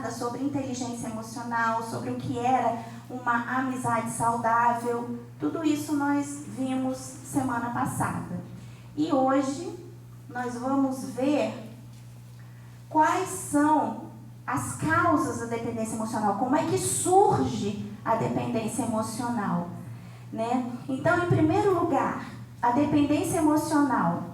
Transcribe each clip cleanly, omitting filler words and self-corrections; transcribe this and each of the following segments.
passada sobre inteligência emocional, sobre o que era uma amizade saudável. Tudo isso nós vimos semana passada. E hoje nós vamos ver quais são as causas da dependência emocional, como é que surge a dependência emocional, né? Então, em primeiro lugar, a dependência emocional,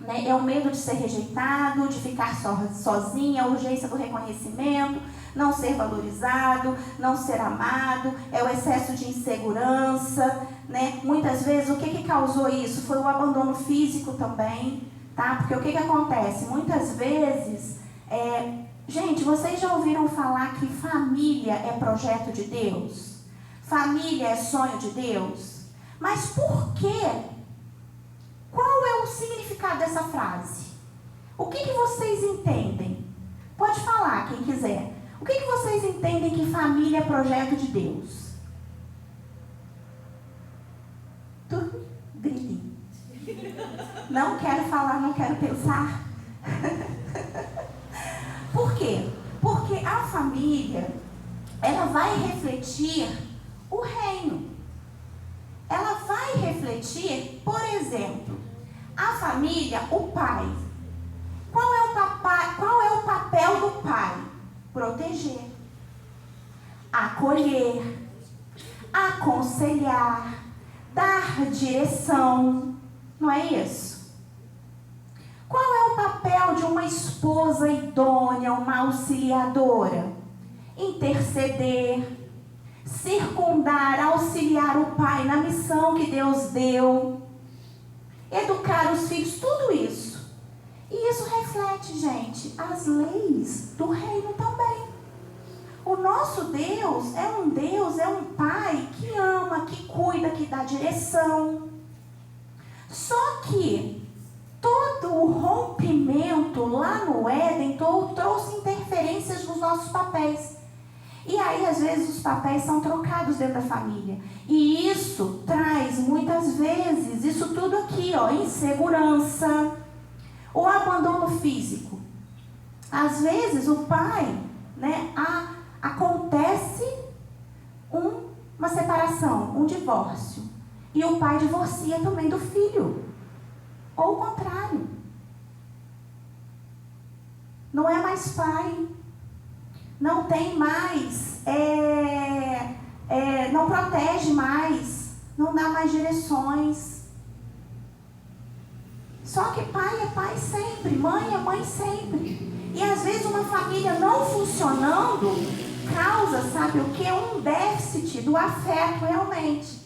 né, é o medo de ser rejeitado, de ficar sozinha, a urgência do reconhecimento, não ser valorizado, não ser amado, é o excesso de insegurança, né? Muitas vezes, o que causou isso? Foi o abandono físico também, tá? Porque o que acontece? Muitas vezes, gente, vocês já ouviram falar que família é projeto de Deus? Família é sonho de Deus? Mas por quê? Qual é o significado dessa frase? O que vocês entendem? Pode falar, quem quiser. O que vocês entendem que família é projeto de Deus? Tudo grilinho. Não quero falar, não quero pensar. Por quê? Porque a família, ela vai refletir o reino. Ela vai refletir, por exemplo, a família, o pai. Qual é o papel do pai? Proteger, acolher, aconselhar, dar direção. Não é isso? Qual é o papel de uma esposa idônea, uma auxiliadora? Interceder, circundar, auxiliar o pai na missão que Deus deu, educar os filhos, tudo isso. E isso reflete, gente, as leis do reino também. O nosso Deus, é um pai que ama, que cuida, que dá direção. Só que todo o rompimento lá no Éden trouxe interferências nos nossos papéis. E aí, às vezes, os papéis são trocados dentro da família. E isso traz, muitas vezes, isso tudo aqui, ó, insegurança, o abandono físico. Às vezes, o pai, né, acontece uma separação, um divórcio. E o pai divorcia também do filho. Ou o contrário. Não é mais pai. Não tem mais, não protege mais, não dá mais direções. Só que pai é pai sempre, mãe é mãe sempre. E às vezes uma família não funcionando causa, sabe o que? Um déficit do afeto realmente.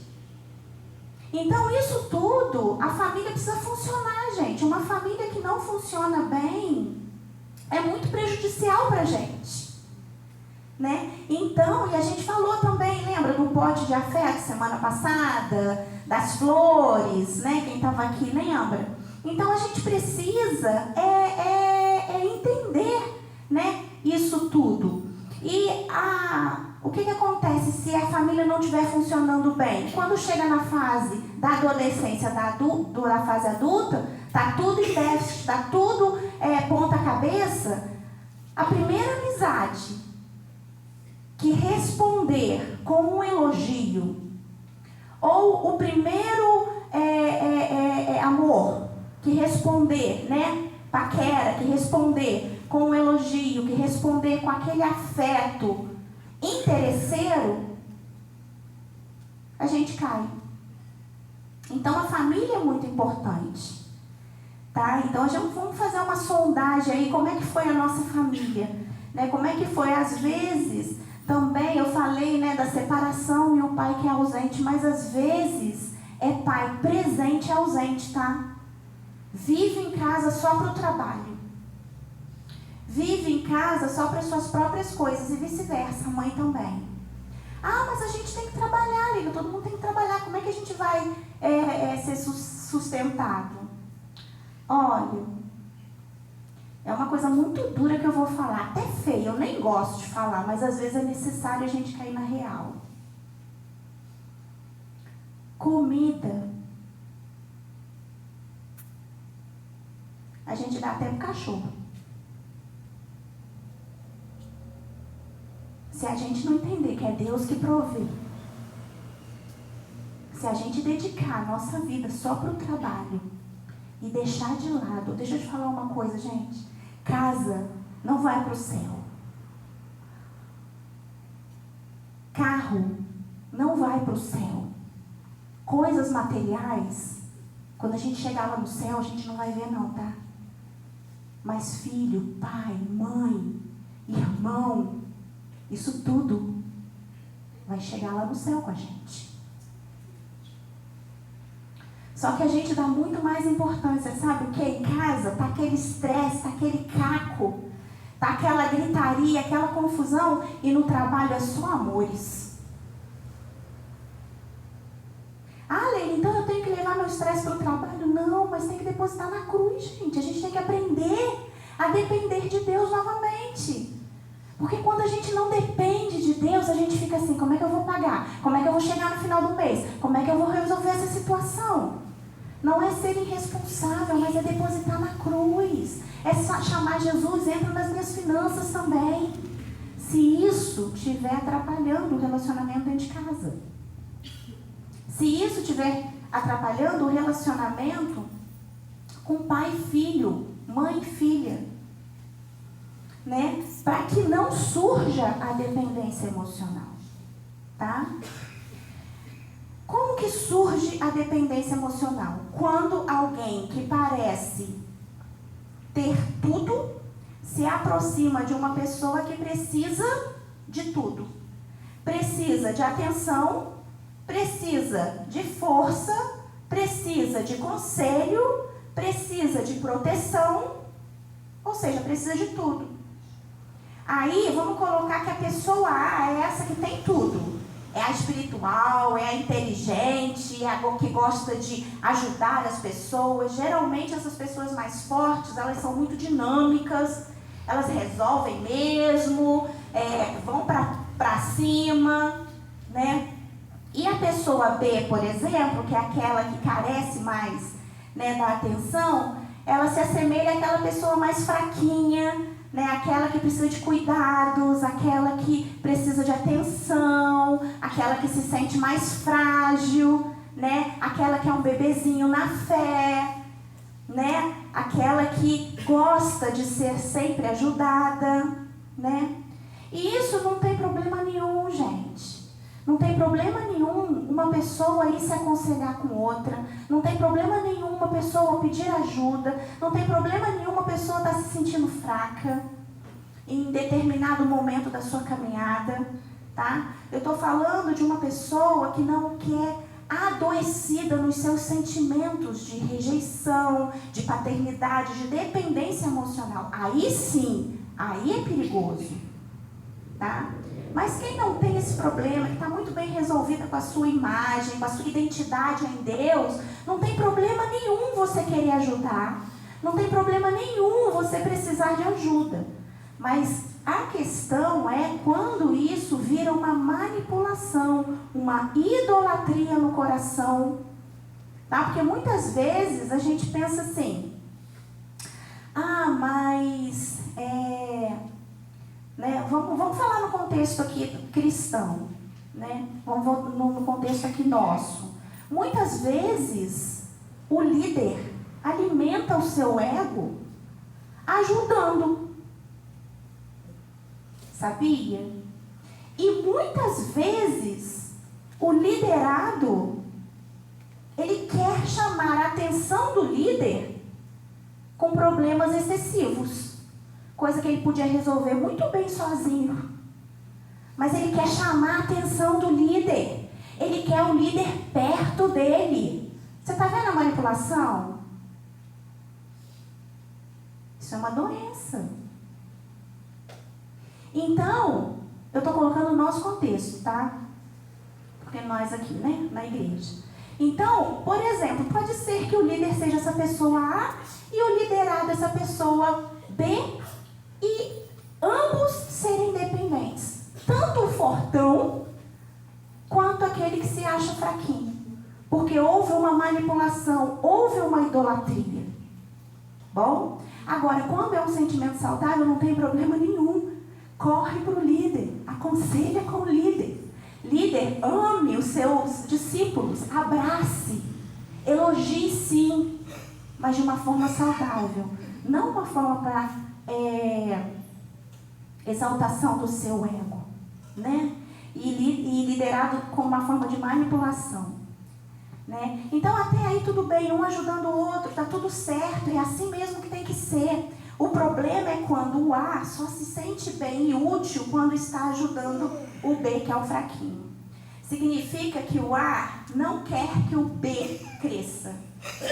Então isso tudo, a família precisa funcionar, gente. Uma família que não funciona bem é muito prejudicial pra gente. Né? Então, e a gente falou também, lembra do pote de afeto semana passada, das flores, né? Quem estava aqui lembra? Então a gente precisa entender, né, isso tudo. E o que acontece se a família não estiver funcionando bem? Quando chega na fase da adolescência, da fase adulta, está tudo em déficit, está tudo ponta cabeça. A primeira amizade que responder com um elogio, ou o primeiro amor, que responder, né, paquera, que responder com um elogio, que responder com aquele afeto interesseiro, a gente cai. Então a família é muito importante, tá? Então vamos fazer uma sondagem aí, como é que foi a nossa família, né? Como é que foi, às vezes. Também eu falei, né, da separação e o pai que é ausente, mas às vezes é pai presente e ausente, tá? Vive em casa só para o trabalho. Vive em casa só para as suas próprias coisas e vice-versa, a mãe também. Ah, mas a gente tem que trabalhar, Lívia, todo mundo tem que trabalhar. Como é que a gente vai ser sustentado? Olha, é uma coisa muito dura que eu vou falar, até feia, eu nem gosto de falar, mas às vezes é necessário a gente cair na real. Comida. A gente dá até pro cachorro. Se a gente não entender que é Deus que provê, se a gente dedicar a nossa vida só para o trabalho e deixar de lado, deixa eu te falar uma coisa, gente. Casa não vai para o céu. Carro não vai para o céu. Coisas materiais, quando a gente chegar lá no céu, a gente não vai ver não, tá? Mas filho, pai, mãe, irmão, isso tudo vai chegar lá no céu com a gente. Só que a gente dá muito mais importância, sabe o que? Em casa tá aquele estresse, tá aquele caco, tá aquela gritaria, aquela confusão, e no trabalho é só amores. Ah, Leila, então eu tenho que levar meu estresse para o trabalho? Não, mas tem que depositar na cruz, gente. A gente tem que aprender a depender de Deus novamente. Porque quando a gente não depende de Deus, a gente fica assim, como é que eu vou pagar? Como é que eu vou chegar no final do mês? Como é que eu vou resolver essa situação? Não é ser irresponsável, mas é depositar na cruz. É chamar Jesus, entra nas minhas finanças também. Se isso estiver atrapalhando o relacionamento dentro de casa. Se isso estiver atrapalhando o relacionamento com pai e filho, mãe e filha, né? Para que não surja a dependência emocional, tá? Como que surge a dependência emocional? Quando alguém que parece ter tudo se aproxima de uma pessoa que precisa de tudo. Precisa de atenção, precisa de força, precisa de conselho, precisa de proteção, ou seja, precisa de tudo. Aí vamos colocar que a pessoa A é essa que tem tudo. É a espiritual, é a inteligente, é a que gosta de ajudar as pessoas. Geralmente essas pessoas mais fortes, elas são muito dinâmicas, elas resolvem mesmo, vão pra cima, né? E a pessoa B, por exemplo, que é aquela que carece mais, né, da atenção, ela se assemelha àquela pessoa mais fraquinha, né, aquela que precisa de cuidados, aquela que precisa de atenção, aquela que se sente mais frágil, né, aquela que é um bebezinho na fé, né, aquela que gosta de ser sempre ajudada, né. E isso não tem problema nenhum, gente. Não tem problema nenhum uma pessoa ir se aconselhar com outra. Não tem problema nenhum uma pessoa pedir ajuda. Não tem problema nenhum uma pessoa estar se sentindo fraca em determinado momento da sua caminhada, tá? Eu estou falando de uma pessoa que não quer adoecida nos seus sentimentos de rejeição, de paternidade, de dependência emocional. Aí sim, aí é perigoso, tá? Mas quem não tem esse problema, que está muito bem resolvida com a sua imagem, com a sua identidade em Deus, não tem problema nenhum você querer ajudar. Não tem problema nenhum você precisar de ajuda. Mas a questão é quando isso vira uma manipulação, uma idolatria no coração. Tá? Porque muitas vezes a gente pensa assim, mas... né? Vamos falar no contexto aqui cristão, né? Vamos no contexto aqui nosso. Muitas vezes o líder alimenta o seu ego ajudando, sabia? E muitas vezes o liderado, ele quer chamar a atenção do líder com problemas excessivos. Coisa que ele podia resolver muito bem sozinho. Mas ele quer chamar a atenção do líder. Ele quer o líder perto dele. Você está vendo a manipulação? Isso é uma doença. Então, eu estou colocando o nosso contexto, tá? Porque nós aqui, né, na igreja. Então, por exemplo, pode ser que o líder seja essa pessoa A e o liderado essa pessoa B, e ambos serem dependentes, tanto o fortão quanto aquele que se acha fraquinho, porque houve uma manipulação, houve uma idolatria. Bom, agora, quando é um sentimento saudável, não tem problema nenhum. corre para o líder, aconselha com o líder. Líder, ame os seus discípulos, abrace, elogie sim, mas de uma forma saudável, não uma forma para exaltação do seu ego, né? E liderado com uma forma de manipulação, né? Então até aí tudo bem, um ajudando o outro, tá tudo certo, é assim mesmo que tem que ser. O problema é quando o A só se sente bem e útil quando está ajudando o B, que é o fraquinho. Significa que o A não quer que o B cresça.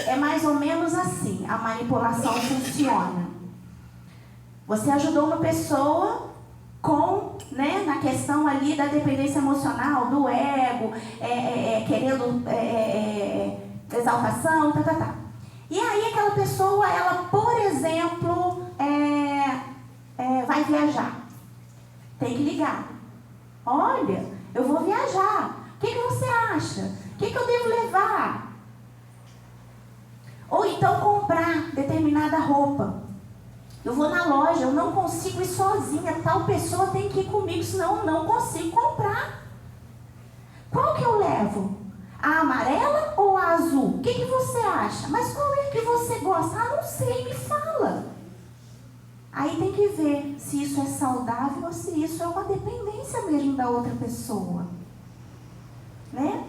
É mais ou menos assim, a manipulação funciona. Você ajudou uma pessoa né, na questão ali da dependência emocional, do ego, querendo exaltação, tá. E aí aquela pessoa, ela, por exemplo, vai viajar. Tem que ligar. Olha, eu vou viajar. O que você acha? O que eu devo levar? Ou então comprar determinada roupa. Eu vou na loja, eu não consigo ir sozinha. Tal pessoa tem que ir comigo, senão eu não consigo comprar. Qual que eu levo? A amarela ou a azul? O que você acha? Mas qual é que você gosta? Ah, não sei, me fala. Aí tem que ver se isso é saudável ou se isso é uma dependência mesmo da outra pessoa. Né?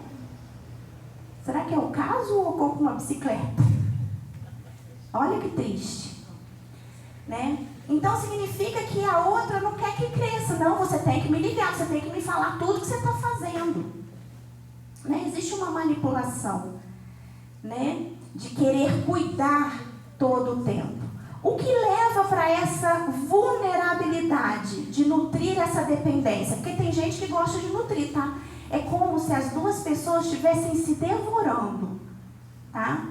Será que é o caso ou com uma bicicleta? Olha que triste. Né? Então significa que a outra não quer que cresça. Não, você tem que me ligar, você tem que me falar tudo que você está fazendo. Né? Existe uma manipulação, né, de querer cuidar todo o tempo. O que leva para essa vulnerabilidade de nutrir essa dependência? Porque tem gente que gosta de nutrir, tá? É como se as duas pessoas estivessem se devorando, tá?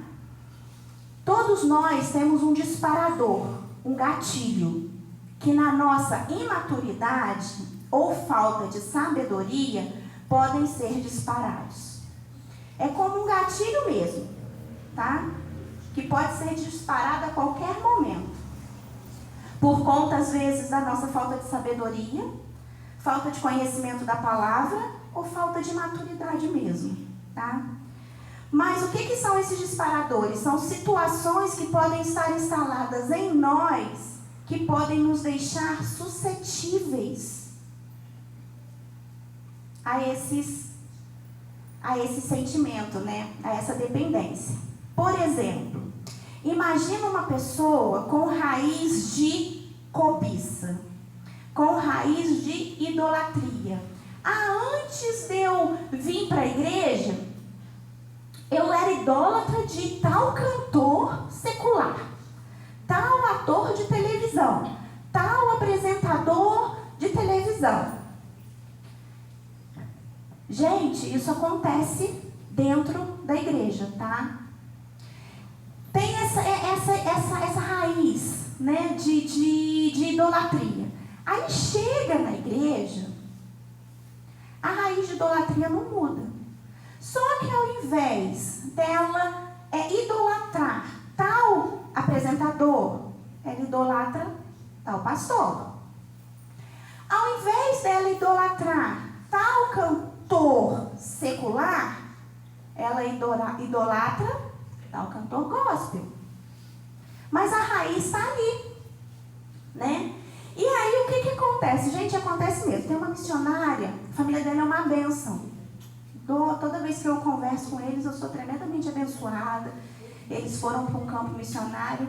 Todos nós temos um disparador, um gatilho, que na nossa imaturidade ou falta de sabedoria podem ser disparados. É como um gatilho mesmo, tá? Que pode ser disparado a qualquer momento. Por conta, às vezes, da nossa falta de sabedoria, falta de conhecimento da palavra ou falta de maturidade mesmo, tá? Mas o que são esses disparadores? São situações que podem estar instaladas em nós, que podem nos deixar suscetíveis a esse sentimento, né? A essa dependência. Por exemplo, imagina uma pessoa com raiz de cobiça, com raiz de idolatria. Antes de eu vir para a igreja, eu era idólatra de tal cantor secular, tal ator de televisão, tal apresentador de televisão. Gente, isso acontece dentro da igreja, tá? Tem essa raiz, né, de idolatria. Aí chega na igreja, a raiz de idolatria não muda. Só que ao invés dela idolatrar tal apresentador, ela idolatra tal pastor. Ao invés dela idolatrar tal cantor secular, ela idolatra tal cantor gospel. Mas a raiz está ali, né? E aí o que acontece? Gente, acontece mesmo. Tem uma missionária, a família dela é uma bênção. Toda vez que eu converso com eles, eu sou tremendamente abençoada. Eles foram para um campo missionário.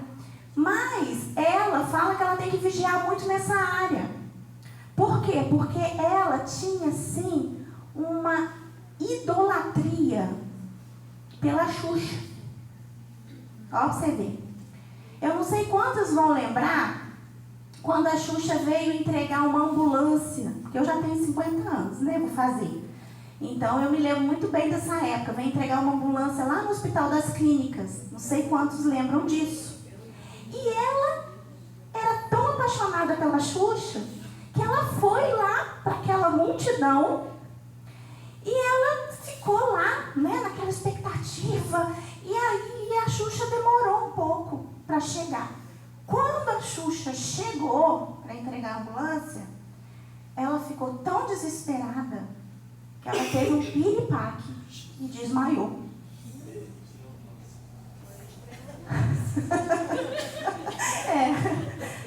Mas ela fala que ela tem que vigiar muito nessa área. Por quê? Porque ela tinha, sim, uma idolatria pela Xuxa. Ó, pra você ver. Eu não sei quantos vão lembrar quando a Xuxa veio entregar uma ambulância. Porque eu já tenho 50 anos, né? Vou fazer. Então, eu me lembro muito bem dessa época. Veio entregar uma ambulância lá no Hospital das Clínicas. Não sei quantos lembram disso. E ela era tão apaixonada pela Xuxa que ela foi lá para aquela multidão e ela ficou lá, né, naquela expectativa. E aí a Xuxa demorou um pouco para chegar. Quando a Xuxa chegou para entregar a ambulância, ficou tão desesperada que ela teve um piripaque e desmaiou.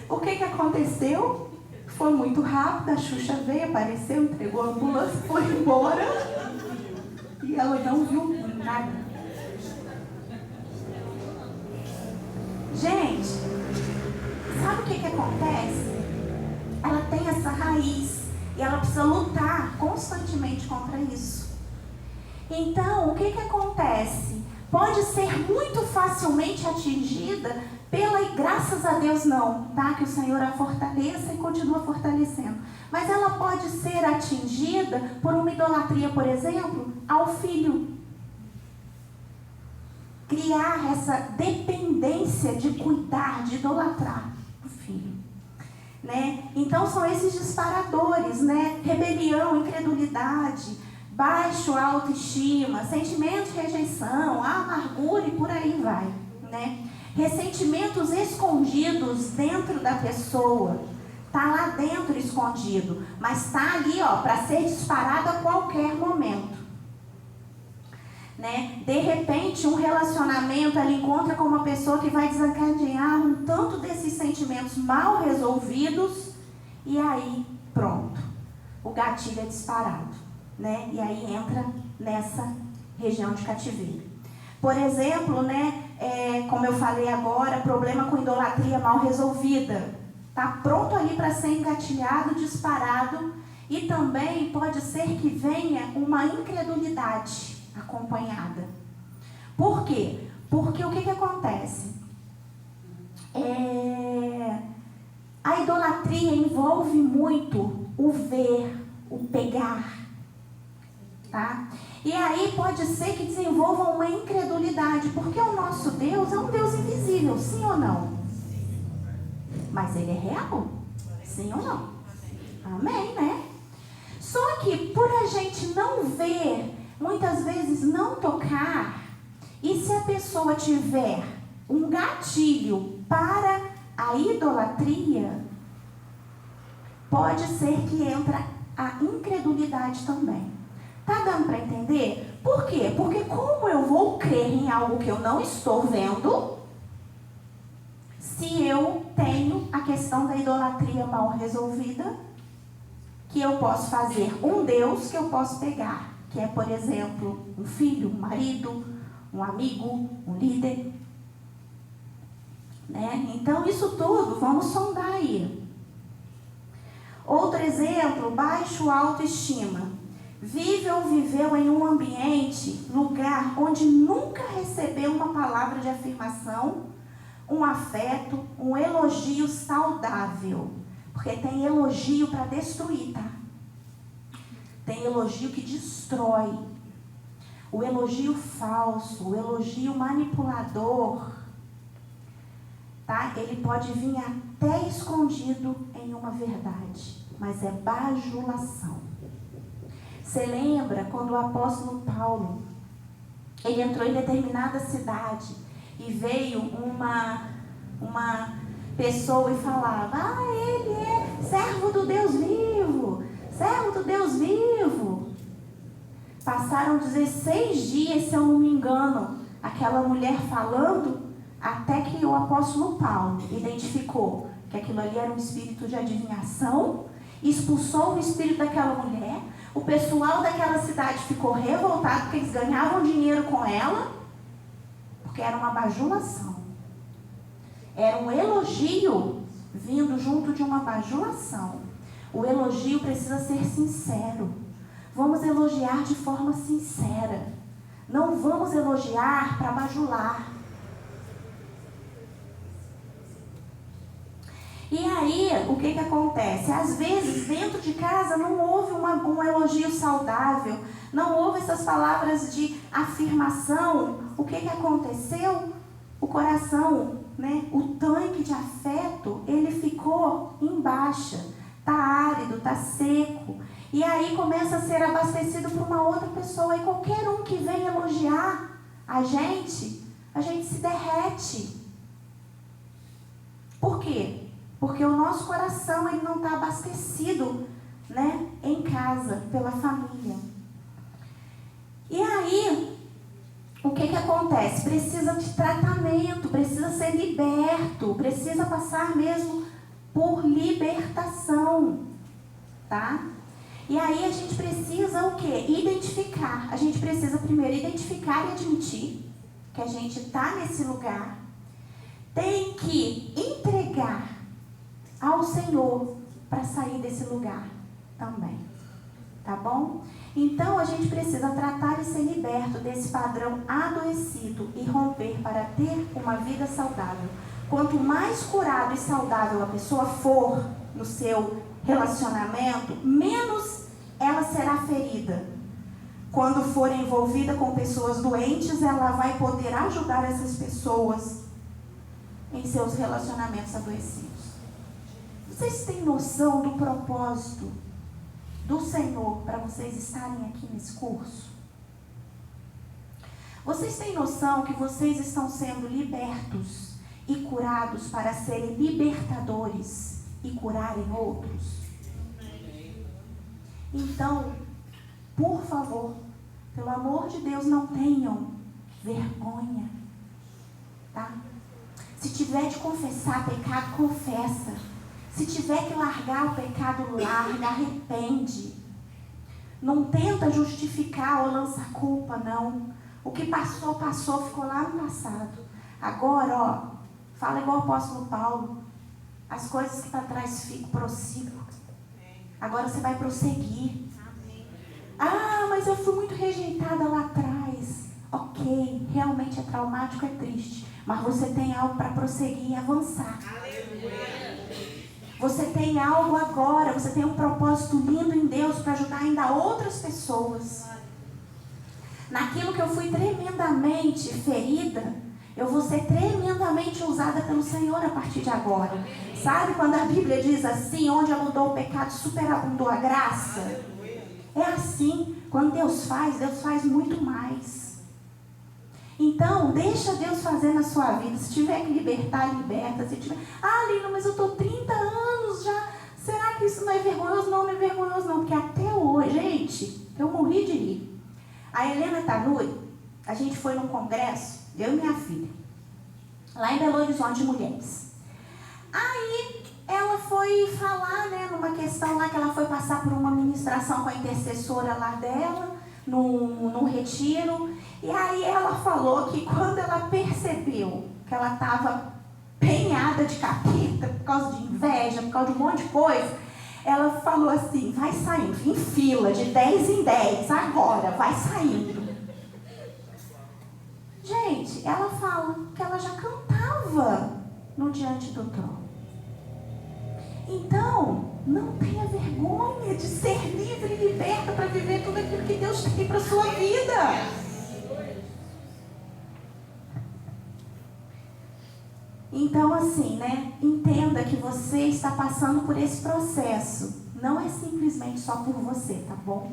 O que aconteceu? Foi muito rápido, a Xuxa veio, apareceu, entregou a ambulância, foi embora e ela não viu nada. Gente, sabe o que acontece? Ela tem essa raiz e ela precisa lutar constantemente contra isso. Então, o que acontece? Pode ser muito facilmente atingida e graças a Deus não, tá? Que o Senhor a fortaleça e continua fortalecendo. Mas ela pode ser atingida por uma idolatria, por exemplo, ao filho. Criar essa dependência de cuidar, de idolatrar o filho. Né? Então são esses disparadores, né? Rebelião, incredulidade, baixo autoestima, sentimento de rejeição, amargura e por aí vai, né? Ressentimentos escondidos dentro da pessoa, tá lá dentro escondido, mas tá ali, ó, para ser disparado a qualquer momento, né? De repente, um relacionamento, ela encontra com uma pessoa que vai desencadear um tanto desses sentimentos mal resolvidos e aí, pronto, o gatilho é disparado, né? E aí entra nessa região de cativeiro. Por exemplo, né? Como eu falei agora, problema com idolatria mal resolvida. Está pronto ali para ser engatilhado, disparado. E também pode ser que venha uma incredulidade acompanhada. Por quê? Porque o que acontece? A idolatria envolve muito o ver, o pegar. Tá? E aí pode ser que desenvolva uma incredulidade, porque o nosso Deus é um Deus invisível, sim ou não? Mas ele é real, sim ou não? Amém, né? Só que por a gente não ver, muitas vezes não tocar, e se a pessoa tiver um gatilho para a idolatria, pode ser que entre a incredulidade também. Tá dando para entender? Por quê? Porque como eu vou crer em algo que eu não estou vendo, se eu tenho a questão da idolatria mal resolvida, que eu posso fazer um Deus que eu posso pegar, que é, por exemplo, um filho, um marido, um amigo, um líder. Né? Então, isso tudo, vamos sondar aí. Outro exemplo, baixo autoestima. Vive ou viveu em um ambiente, lugar, onde nunca recebeu uma palavra de afirmação, um afeto, um elogio saudável. Porque tem elogio para destruir, tá? Tem elogio que destrói. O elogio falso, o elogio manipulador, tá? Ele pode vir até escondido em uma verdade, mas é bajulação. Você lembra quando o apóstolo Paulo, ele entrou em determinada cidade e veio uma pessoa e falava: ele é servo do Deus vivo, servo do Deus vivo. Passaram 16 dias, se eu não me engano, aquela mulher falando, até que o apóstolo Paulo identificou que aquilo ali era um espírito de adivinhação, expulsou o espírito daquela mulher. O pessoal daquela cidade ficou revoltado porque eles ganhavam dinheiro com ela, porque era uma bajulação. Era um elogio vindo junto de uma bajulação. O elogio precisa ser sincero. Vamos elogiar de forma sincera. Não vamos elogiar para bajular. E aí, o que acontece? Às vezes, dentro de casa, não houve um elogio saudável, não houve essas palavras de afirmação. O que aconteceu? O coração, né? O tanque de afeto, ele ficou em baixa. Está árido, está seco. E aí começa a ser abastecido por uma outra pessoa. E qualquer um que vem elogiar a gente se derrete. Por quê? Porque o nosso coração ele não está abastecido, né, casa, pela família. E aí, o que acontece? Precisa de tratamento, precisa ser liberto, precisa passar mesmo por libertação, tá? E aí a gente precisa o quê? Identificar. A gente precisa primeiro identificar e admitir que a gente está nesse lugar. Tem que entregar ao Senhor para sair desse lugar também. Tá bom? Então a gente precisa tratar e ser liberto desse padrão adoecido e romper para ter uma vida saudável. Quanto mais curado e saudável a pessoa for no seu relacionamento, menos ela será ferida. Quando for envolvida com pessoas doentes, ela vai poder ajudar essas pessoas em seus relacionamentos adoecidos. Vocês têm noção do propósito do Senhor para vocês estarem aqui nesse curso? Vocês têm noção que vocês estão sendo libertos e curados para serem libertadores e curarem outros? Então, por favor, pelo amor de Deus, não tenham vergonha, tá? Se tiver de confessar pecado, confessa. Se tiver que largar o pecado, larga, arrepende. Não tenta justificar ou lançar culpa, não. O que passou, passou, ficou lá no passado. Agora, ó, fala igual o apóstolo Paulo. As coisas que para trás ficam, prossigo. Agora você vai prosseguir. Ah, mas eu fui muito rejeitada lá atrás. Ok, realmente é traumático, é triste. Mas você tem algo para prosseguir e avançar. Você tem algo agora, você tem um propósito lindo em Deus para ajudar ainda outras pessoas. Naquilo que eu fui tremendamente ferida, eu vou ser tremendamente usada pelo Senhor a partir de agora. Sabe quando a Bíblia diz assim, onde abundou o pecado, superabundou a graça? É assim, quando Deus faz muito mais. Então, deixa Deus fazer na sua vida. Se tiver que libertar, liberta. Se tiver, Lina, mas eu estou 30 anos já. Será que isso não é vergonhoso? Não é vergonhoso não, porque até hoje, gente, eu morri de rir. A Helena Tanuri, a gente foi num congresso, eu e minha filha, lá em Belo Horizonte de mulheres. Aí, ela foi falar, né, numa questão lá que ela foi passar por uma ministração com a intercessora lá dela, num retiro. E aí ela falou que quando ela percebeu que ela estava penhada de capeta por causa de inveja, por causa de um monte de coisa, ela falou assim, vai saindo, em fila, de 10 em 10, agora, vai saindo. Gente, ela fala que ela já cantava no Diante do Trono. Então, não tenha vergonha de ser livre e liberta para viver tudo aquilo que Deus tem para a sua vida. Então, assim, né? Entenda que você está passando por esse processo. Não é simplesmente só por você, tá bom?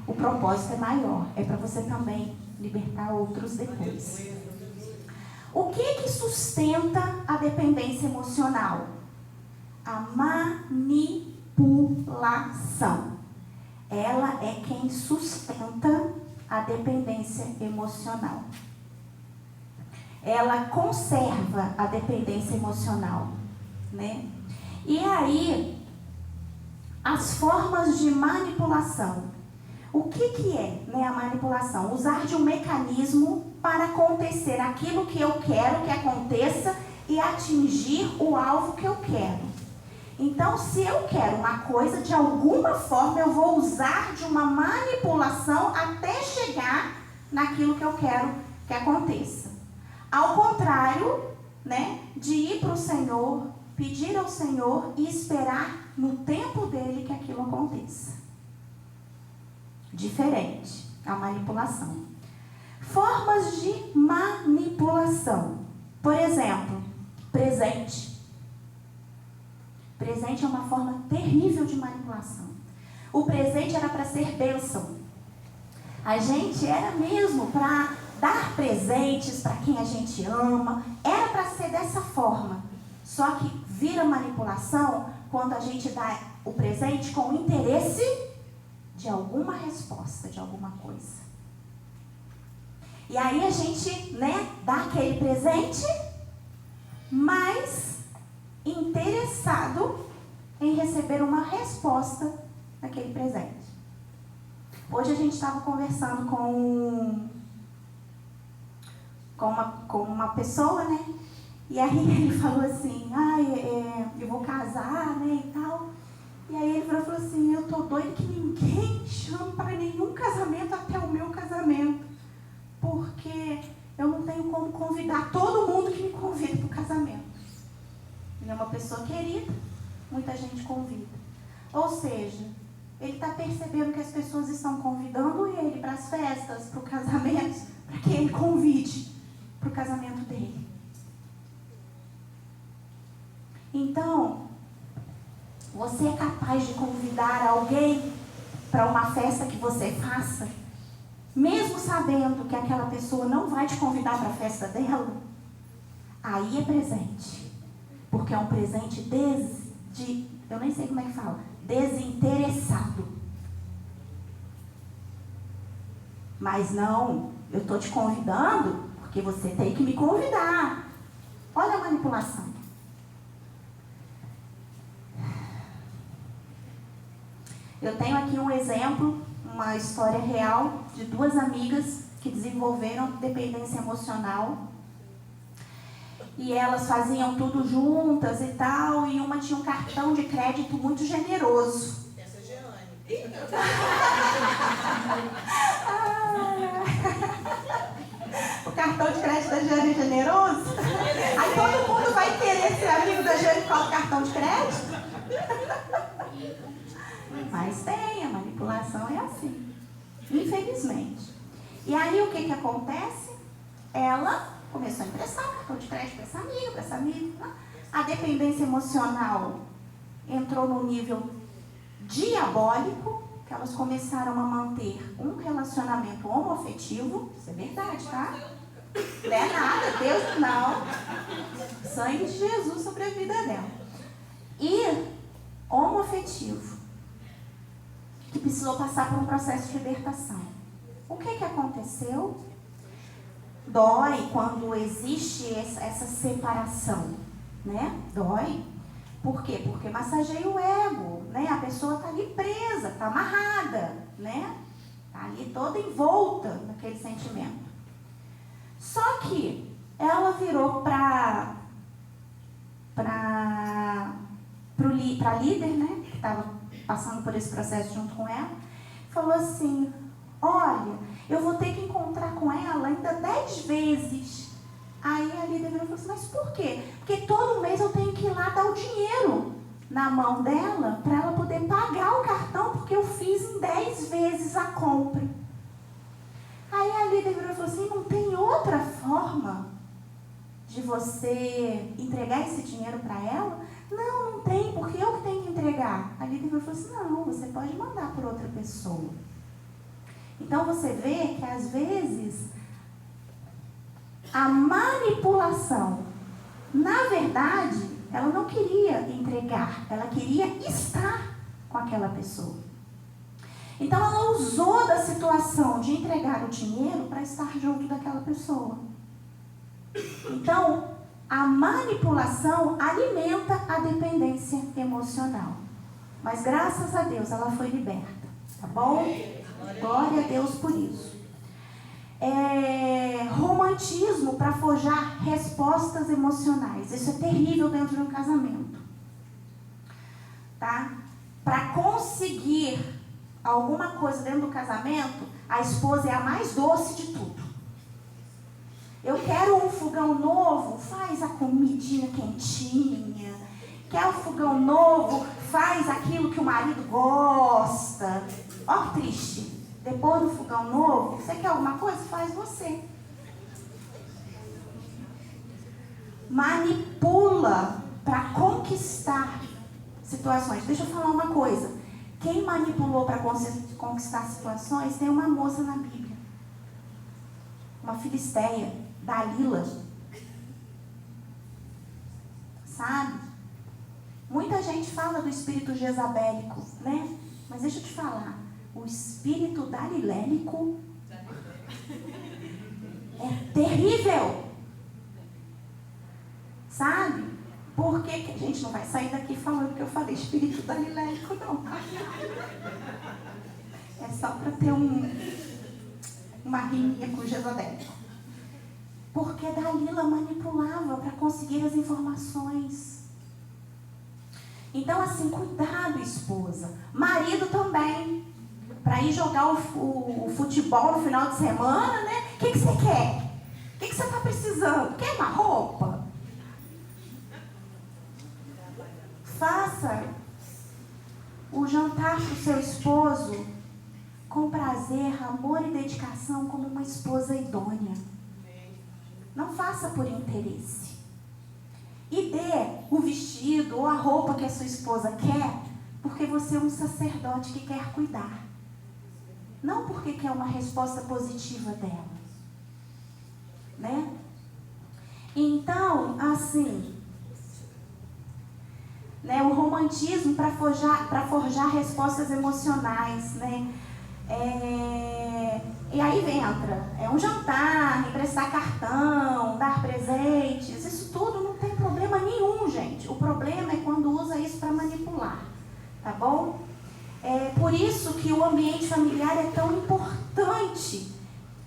O propósito é maior. É para você também libertar outros depois. O que sustenta a dependência emocional? A manipulação. Ela é quem sustenta a dependência emocional. Ela conserva a dependência emocional, né? E aí, as formas de manipulação. O que é, né, a manipulação? Usar de um mecanismo para acontecer aquilo que eu quero que aconteça e atingir o alvo que eu quero. Então, se eu quero uma coisa, de alguma forma eu vou usar de uma manipulação até chegar naquilo que eu quero que aconteça. Ao contrário, né, de ir para o Senhor, pedir ao Senhor e esperar no tempo dele que aquilo aconteça. Diferente a manipulação. Formas de manipulação. Por exemplo, presente. Presente é uma forma terrível de manipulação. O presente era para ser bênção. A gente era mesmo para dar presentes para quem a gente ama. Era para ser dessa forma. Só que vira manipulação quando a gente dá o presente com interesse de alguma resposta, de alguma coisa. E aí a gente, né, dá aquele presente, mas interessado em receber uma resposta daquele presente. Hoje a gente estava conversando com uma pessoa, né? E aí ele falou assim, eu vou casar, né, e tal. E aí ele falou assim, eu tô doido que ninguém chama para nenhum casamento até o meu casamento. Porque eu não tenho como convidar todo mundo que me convida para o casamento. Ele é uma pessoa querida, muita gente convida. Ou seja, ele está percebendo que as pessoas estão convidando ele para as festas, para o casamento, para que ele convide para o casamento dele. Então, você é capaz de convidar alguém para uma festa que você faça, mesmo sabendo que aquela pessoa não vai te convidar para a festa dela? Aí é presente. Porque é um presente eu nem sei como é que fala, desinteressado. Mas não, eu estou te convidando porque você tem que me convidar. Olha a manipulação. Eu tenho aqui um exemplo, uma história real de duas amigas que desenvolveram dependência emocional. E elas faziam tudo juntas e tal, e uma tinha um cartão de crédito muito generoso. Essa é Jeane. O cartão de crédito da Jeane é generoso? Aí todo mundo vai querer ser amigo da Jeane por causa do cartão de crédito? Mas tem, a manipulação é assim, infelizmente. E aí o que acontece? Ela começou a emprestar cartão de crédito para essa amiga. A dependência emocional entrou no nível diabólico, que elas começaram a manter um relacionamento homoafetivo. Isso é verdade, tá? Não é nada, Deus não. Sangue de Jesus sobre a vida dela. E homoafetivo, que precisou passar por um processo de libertação. O que aconteceu? Dói quando existe essa separação, né? Dói. Por quê? Porque massageia o ego, né? A pessoa está ali presa, está amarrada, né? Está ali toda envolta naquele sentimento. Só que ela virou para líder, né? Que estava passando por esse processo junto com ela, falou assim, olha, eu vou ter que encontrar com ela ainda 10 vezes. Aí a líder virou e falou assim, mas por quê? Porque todo mês eu tenho que ir lá dar o dinheiro na mão dela para ela poder pagar o cartão, porque eu fiz em 10 vezes a compra. Aí a líder virou e falou assim, não tem outra forma de você entregar esse dinheiro para ela? Não tem, porque eu que tenho que entregar. A líder virou e falou assim, não, você pode mandar por outra pessoa. Então você vê que às vezes a manipulação, na verdade, ela não queria entregar, ela queria estar com aquela pessoa. Então ela usou da situação de entregar o dinheiro para estar junto daquela pessoa. Então, a manipulação alimenta a dependência emocional. Mas graças a Deus ela foi liberta, tá bom? Glória a Deus por isso. Romantismo para forjar respostas emocionais. Isso é terrível dentro de um casamento. Tá? Para conseguir alguma coisa dentro do casamento, a esposa é a mais doce de tudo. Eu quero um fogão novo, faz a comidinha quentinha. Quer um fogão novo, faz aquilo que o marido gosta. Ó que triste. Depois do fogão novo, você quer alguma coisa? Faz você. Manipula para conquistar situações. Deixa eu falar uma coisa. Quem manipulou para conquistar situações, tem uma moça na Bíblia. Uma filisteia, Dalila. Sabe? Muita gente fala do espírito jezabélico, né? Mas deixa eu te falar. o espírito dalilélico é terrível. Sabe? Por que a gente não vai sair daqui falando que eu falei espírito dalilélico, não? É só para ter uma riminha com Jezabel. Porque Dalila manipulava para conseguir as informações. Então, assim, cuidado, esposa. Marido também. Para ir jogar o futebol no final de semana, né? O que você quer? O que você está precisando? Quer uma roupa? Faça o jantar para o seu esposo com prazer, amor e dedicação, como uma esposa idônea. Não faça por interesse. E dê o vestido ou a roupa que a sua esposa quer, porque você é um sacerdote que quer cuidar. Não porque quer uma resposta positiva dela. Né? Então, assim, né, o romantismo para forjar respostas emocionais, né? E aí entra, um jantar, emprestar cartão, dar presentes, isso tudo não tem problema nenhum, gente. O problema é quando usa isso para manipular, tá bom? Por isso que o ambiente familiar é tão importante,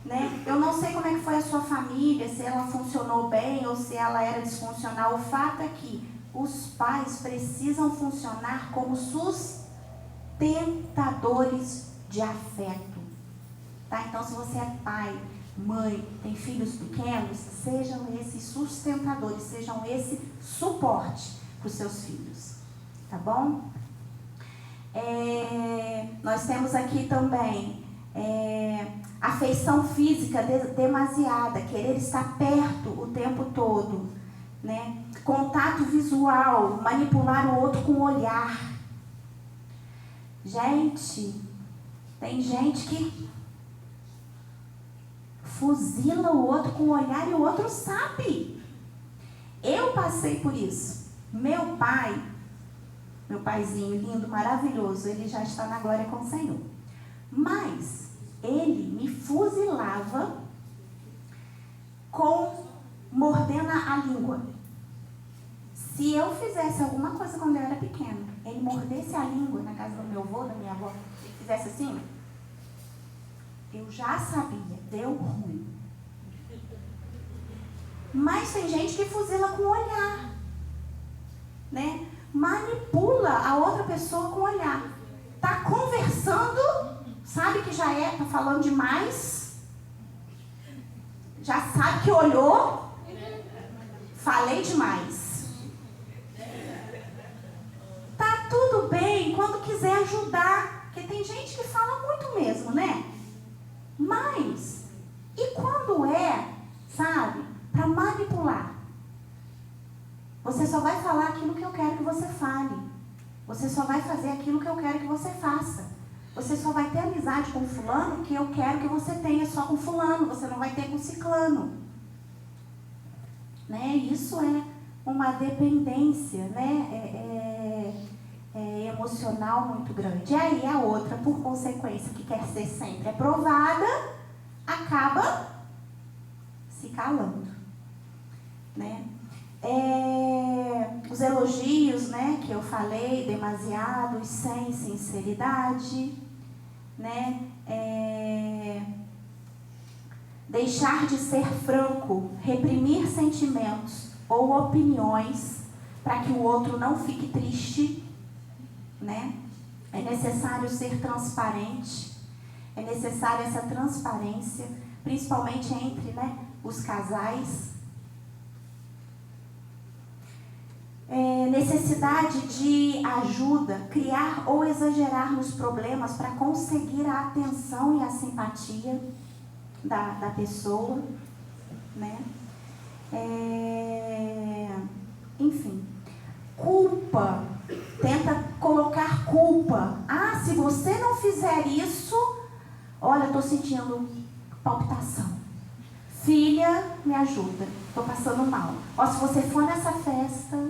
né? Eu não sei como é que foi a sua família, se ela funcionou bem ou se ela era disfuncional. O fato é que os pais precisam funcionar como sustentadores de afeto. Tá? Então, se você é pai, mãe, tem filhos pequenos, sejam esses sustentadores, sejam esse suporte para os seus filhos. Tá bom? Nós temos aqui também afeição física demasiada, querer estar perto o tempo todo, né? Contato visual, manipular o outro com o olhar. Gente, tem gente que fuzila o outro com o olhar e o outro sabe. Eu passei por isso. Meu paizinho lindo, maravilhoso, ele já está na glória com o Senhor. Mas ele me fuzilava mordendo a língua. Se eu fizesse alguma coisa quando eu era pequena, ele mordesse a língua na casa do meu avô, da minha avó, e fizesse assim, eu já sabia, deu ruim. Mas tem gente que fuzila com o olhar, né? Manipula a outra pessoa com o olhar. Tá conversando, sabe que já tá falando demais, já sabe que olhou, falei demais. Tá tudo bem quando quiser ajudar, porque tem gente que fala muito mesmo, né? Mas, e quando sabe, para manipular? Você só vai falar aquilo que eu quero que você fale. Você só vai fazer aquilo que eu quero que você faça. Você só vai ter amizade com fulano que eu quero que você tenha só com fulano. Você não vai ter com ciclano. Né? Isso é uma dependência, né? Emocional muito grande. E aí a outra, por consequência, que quer ser sempre aprovada, acaba se calando. Né? Os elogios, né, que eu falei, demasiados, sem sinceridade, né? Deixar de ser franco, reprimir sentimentos ou opiniões para que o outro não fique triste, né? É necessário ser transparente, é necessária essa transparência, principalmente entre, né, os casais. Necessidade de ajuda, criar ou exagerar nos problemas para conseguir a atenção e a simpatia da pessoa, né? Enfim, culpa, tenta colocar culpa. Ah, se você não fizer isso, olha, estou sentindo palpitação. Filha, me ajuda, estou passando mal. Ó, se você for nessa festa,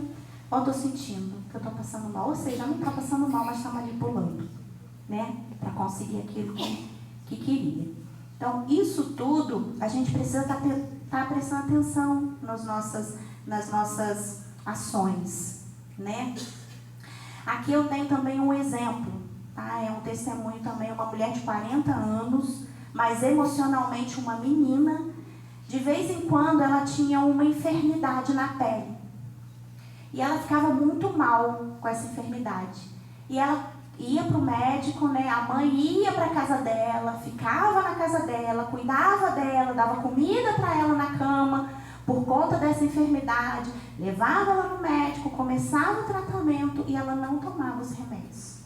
ó, estou sentindo que eu estou passando mal. Ou seja, não está passando mal, mas está manipulando. né? Para conseguir aquilo que queria. Então, isso tudo, a gente precisa estar prestando atenção nas nossas ações, né? Aqui eu tenho também um exemplo, tá? É um testemunho também, uma mulher de 40 anos, mas emocionalmente uma menina. De vez em quando ela tinha uma enfermidade na pele. E ela ficava muito mal com essa enfermidade. E ela ia para o médico, né? A mãe ia para a casa dela, ficava na casa dela, cuidava dela, dava comida para ela na cama, por conta dessa enfermidade, levava ela no médico, começava o tratamento e ela não tomava os remédios.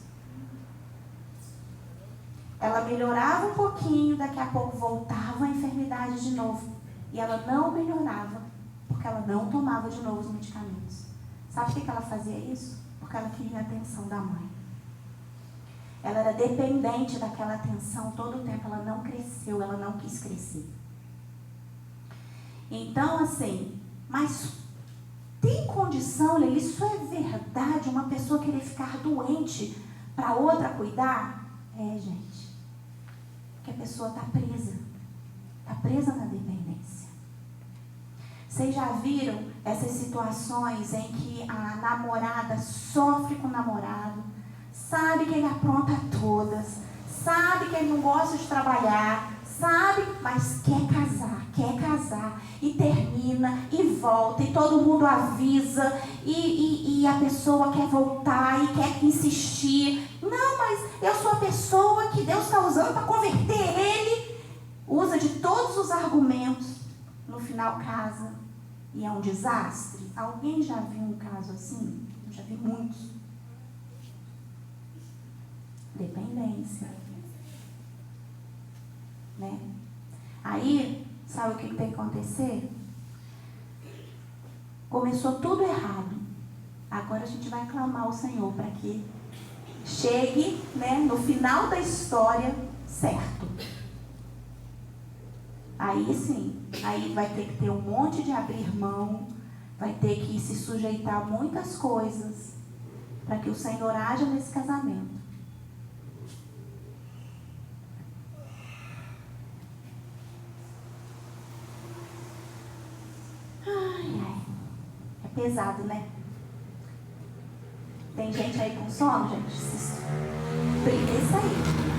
Ela melhorava um pouquinho, daqui a pouco voltava a enfermidade de novo. E ela não melhorava, porque ela não tomava de novo os medicamentos. Sabe por que ela fazia isso? Porque ela queria a atenção da mãe. Ela era dependente daquela atenção todo o tempo. Ela não cresceu, ela não quis crescer. Então, assim, mas tem condição, Leila, isso é verdade, uma pessoa querer ficar doente para outra cuidar? É, gente. Porque a pessoa está presa. Está presa na dependência. Vocês já viram essas situações em que a namorada sofre com o namorado, sabe que ele apronta todas, sabe que ele não gosta de trabalhar, sabe, mas quer casar, e termina, e volta, e todo mundo avisa, e a pessoa quer voltar, e quer insistir. Não, mas eu sou a pessoa que Deus está usando para converter ele. Usa de todos os argumentos, no final casa, e é um desastre. Alguém já viu um caso assim? Eu já vi muitos. Dependência. Né? Aí, sabe o que tem que acontecer? Começou tudo errado. Agora a gente vai clamar ao Senhor para que chegue, né, no final da história certo. Aí sim, aí vai ter que ter um monte de abrir mão, vai ter que se sujeitar a muitas coisas para que o Senhor haja nesse casamento. Ai, é pesado, né? Tem gente aí com sono, gente? Isso aí.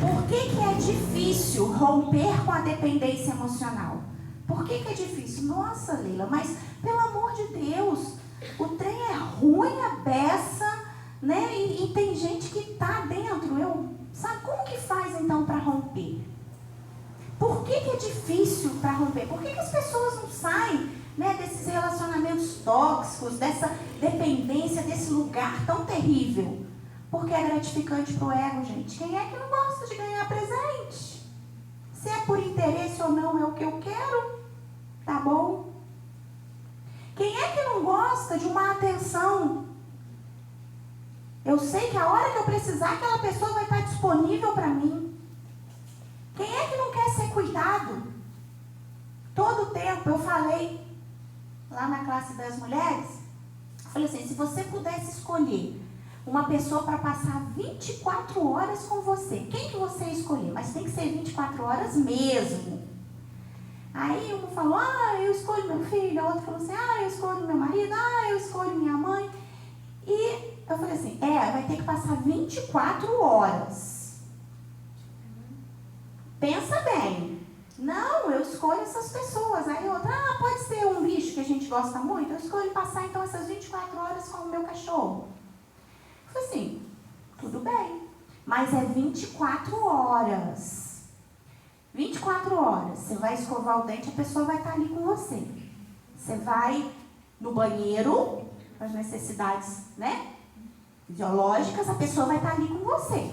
Por que é difícil romper com a dependência emocional? Por que é difícil? Nossa, Leila, mas pelo amor de Deus, o trem é ruim, a beça, né? E tem gente que está dentro. Sabe como que faz então para romper? Por que é difícil para romper? Por que as pessoas não saem, né, desses relacionamentos tóxicos, dessa dependência, desse lugar tão terrível? Porque é gratificante para o ego, gente. Quem é que não gosta de ganhar presente? Se é por interesse ou não, é o que eu quero. Tá bom? Quem é que não gosta de uma atenção? Eu sei que a hora que eu precisar, aquela pessoa vai estar disponível para mim. Quem é que não quer ser cuidado? Todo o tempo eu falei, lá na classe das mulheres, eu falei assim, se você pudesse escolher uma pessoa para passar 24 horas com você, quem que você escolher? Mas tem que ser 24 horas mesmo. Aí uma falou, eu escolho meu filho. A outra falou assim, eu escolho meu marido. Eu escolho minha mãe. E eu falei assim, vai ter que passar 24 horas. Pensa bem. Não, eu escolho essas pessoas. Aí outra, pode ser um bicho que a gente gosta muito. Eu escolho passar então essas 24 horas com o meu cachorro. Eu falei assim, tudo bem. Mas é 24 horas. 24 horas. Você vai escovar o dente, a pessoa vai estar ali com você. Você vai no banheiro, as necessidades, né, fisiológicas, a pessoa vai estar ali com você.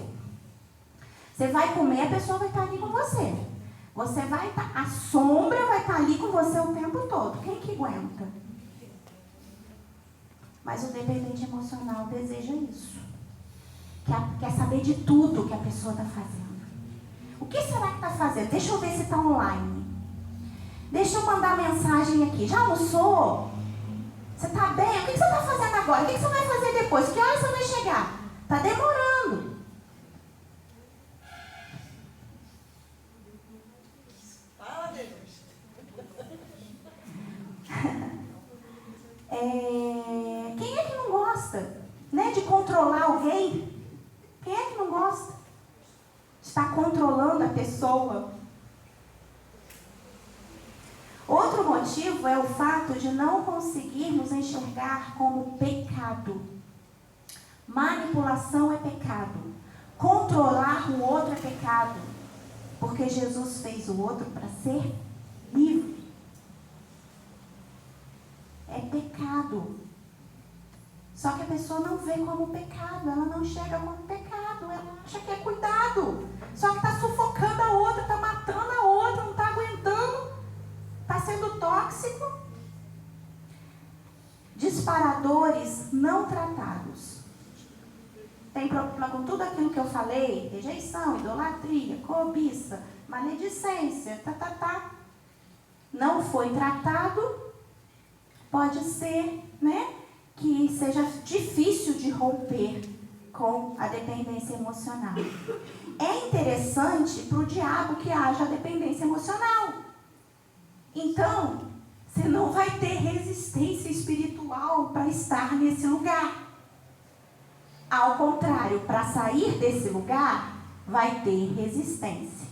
Você vai comer, a pessoa vai estar ali com você. Você vai estar, a sombra vai estar ali com você o tempo todo. Quem que aguenta? Mas o dependente emocional deseja isso. Quer saber de tudo que a pessoa está fazendo. O que será que está fazendo? Deixa eu ver se está online. Deixa eu mandar mensagem aqui. Já almoçou? Você está bem? O que você está fazendo agora? O que você vai fazer depois? Que horas você vai chegar? Está demorando. controlar alguém. Quem é que não gosta? Está controlando a pessoa. Outro motivo é o fato de não conseguirmos enxergar como pecado. Manipulação é pecado. Controlar o outro é pecado. Porque Jesus fez o outro para ser livre. É pecado. Só que a pessoa não vê como pecado, ela não enxerga como pecado, ela acha que é cuidado. Só que está sufocando a outra, está matando a outra, não está aguentando, está sendo tóxico. Disparadores não tratados. Tem problema com tudo aquilo que eu falei, rejeição, idolatria, cobiça, maledicência, Não foi tratado, pode ser, que seja difícil de romper com a dependência emocional. É interessante para o diabo que haja dependência emocional. Então, você não vai ter resistência espiritual para estar nesse lugar. Ao contrário, para sair desse lugar, vai ter resistência.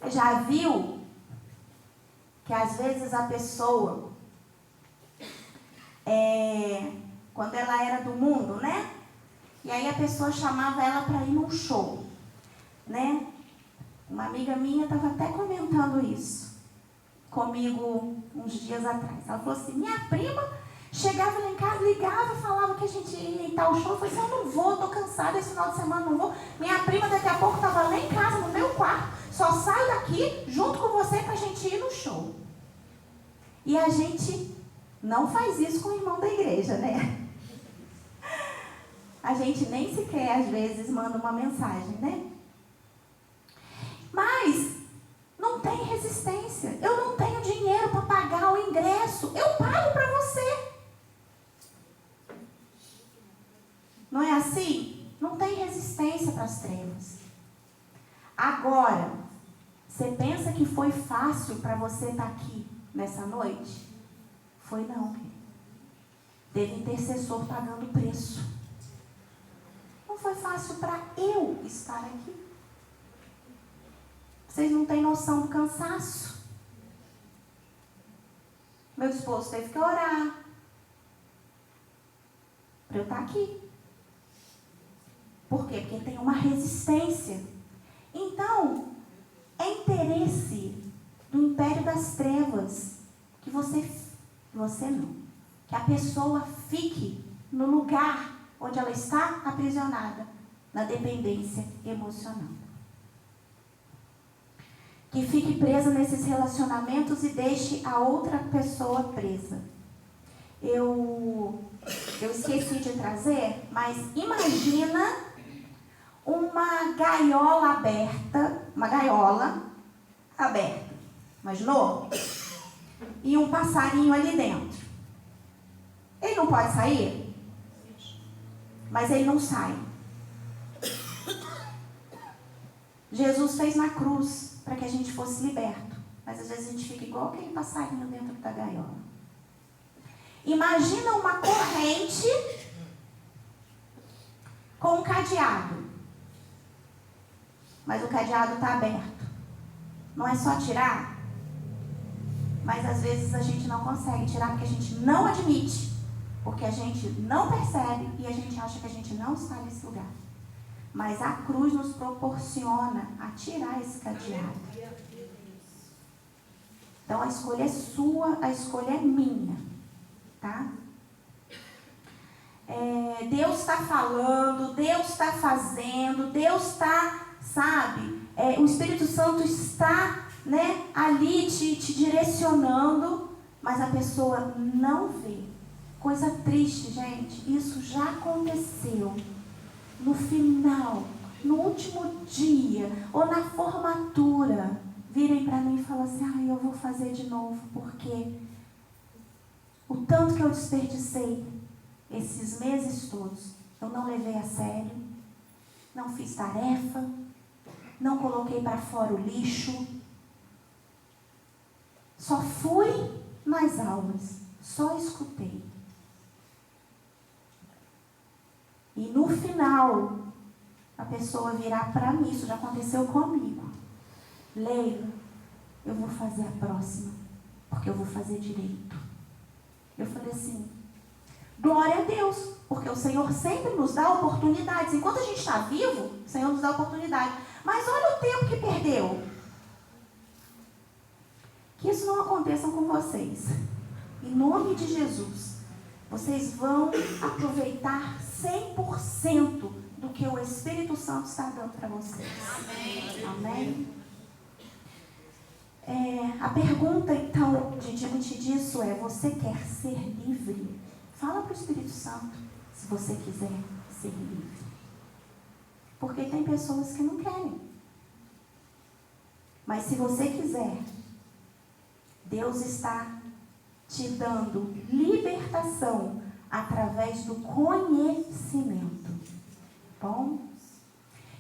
Já viu que às vezes a pessoa, quando ela era do mundo, E aí a pessoa chamava ela para ir num show, Uma amiga minha estava até comentando isso comigo uns dias atrás. Ela falou assim, minha prima chegava lá em casa, ligava, falava que a gente ia em tal show. Eu falei assim, eu não vou, estou cansada, esse final de semana não vou. Minha prima daqui a pouco estava lá em casa, no meu quarto, só saio daqui junto com você para a gente ir no show. E a gente não faz isso com o irmão da igreja, A gente nem sequer, às vezes, manda uma mensagem, Mas não tem resistência. Eu não tenho dinheiro para pagar o ingresso. Eu pago para você. Não é assim? Não tem resistência para as trevas. Agora, você pensa que foi fácil para você estar aqui nessa noite? Foi não, querido. Teve intercessor pagando preço. Não foi fácil para eu estar aqui. Vocês não têm noção do cansaço. Meu esposo teve que orar para eu estar aqui. Por quê? Porque tem uma resistência. Então, é interesse do império das trevas que que a pessoa fique no lugar onde ela está aprisionada, na dependência emocional. Que fique presa nesses relacionamentos e deixe a outra pessoa presa. Eu esqueci de trazer, mas imagina uma gaiola aberta, imaginou? E um passarinho ali dentro. Ele não pode sair? Mas ele não sai. Jesus fez na cruz para que a gente fosse liberto. Mas às vezes a gente fica igual aquele passarinho dentro da gaiola. Imagina uma corrente com um cadeado. Mas o cadeado está aberto. Não é só tirar? Mas às vezes a gente não consegue tirar porque a gente não admite. Porque a gente não percebe e a gente acha que a gente não está nesse lugar. Mas a cruz nos proporciona a tirar esse cadeado. Então a escolha é sua, a escolha é minha. Tá? Deus está falando, Deus está fazendo, Deus está, o Espírito Santo está, ali te direcionando, mas a pessoa não vê. Coisa triste, gente, isso já aconteceu. No final, no último dia, ou na formatura, virem para mim e falam assim, eu vou fazer de novo, porque o tanto que eu desperdicei esses meses todos, eu não levei a sério, não fiz tarefa, não coloquei para fora o lixo, só fui nas aulas, só escutei. E no final, a pessoa virar para mim, isso já aconteceu comigo. Leila, eu vou fazer a próxima, porque eu vou fazer direito. Eu falei assim, glória a Deus, porque o Senhor sempre nos dá oportunidades. Enquanto a gente está vivo, o Senhor nos dá oportunidade. Mas olha o tempo que perdeu. Que isso não aconteça com vocês. Em nome de Jesus, vocês vão aproveitar 100% do que o Espírito Santo está dando para vocês. Amém. Amém. A pergunta, então, diante disso é, você quer ser livre? Fala para o Espírito Santo, se você quiser ser livre. Porque tem pessoas que não querem. Mas se você quiser, Deus está te dando libertação através do conhecimento. Bom?